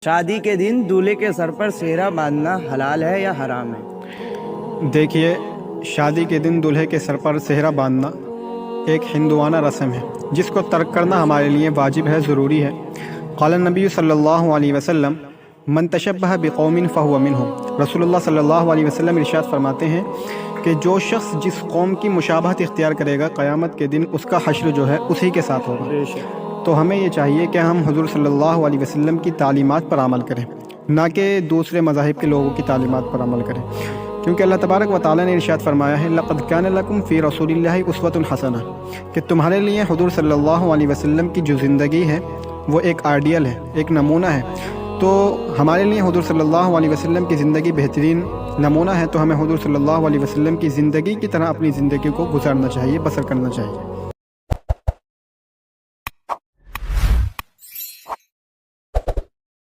शादी के दिन दूल्हे के सर पर सेहरा बांधना हलाल है या हराम है? देखिए, शादी के दिन दूल्हे के सर पर सेहरा बांधना एक हिंदुआना रस्म है जिसको तर्क करना हमारे लिए वाजिब है, ज़रूरी है। क़ाल नबी सल्लल्लाहु अलैहि वसल्लम मन तशब्बह बिक़ौमिन फ़हुव मिनहुम। रसूलुल्लाह सल्लल्लाहु अलैहि वसल्लम इरशाद फरमाते हैं कि जो शख्स जिस कौम की मुशाबहत इख्तियार करेगा, क़यामत के दिन उसका हश्र जो है उसी के साथ होगा। तो हमें ये चाहिए कि हम हुज़ूर सल्लल्लाहु अलैहि वसल्लम की तालीमात पर अमल करें, ना कि दूसरे मज़ाहिब के लोगों की तालीमात पर अमल करें, क्योंकि अल्लाह तबारक व तआला ने इरशाद फरमाया है लक़द कान लकुम फ़ी रसूलिल्लाहि उस्वतुन हसना, कि तुम्हारे लिए हुज़ूर सल्लल्लाहु अलैहि वसल्लम की जो ज़िंदगी है वो एक आइडियल है, एक नमूना है। तो हमारे लिए हुज़ूर सल्लल्लाहु अलैहि वसल्लम की ज़िंदगी बेहतरीन नमूना है, तो हमें हुज़ूर सल्लल्लाहु अलैहि वसल्लम की ज़िंदगी की तरह अपनी ज़िंदगी को गुजारना चाहिए, बसर करना चाहिए।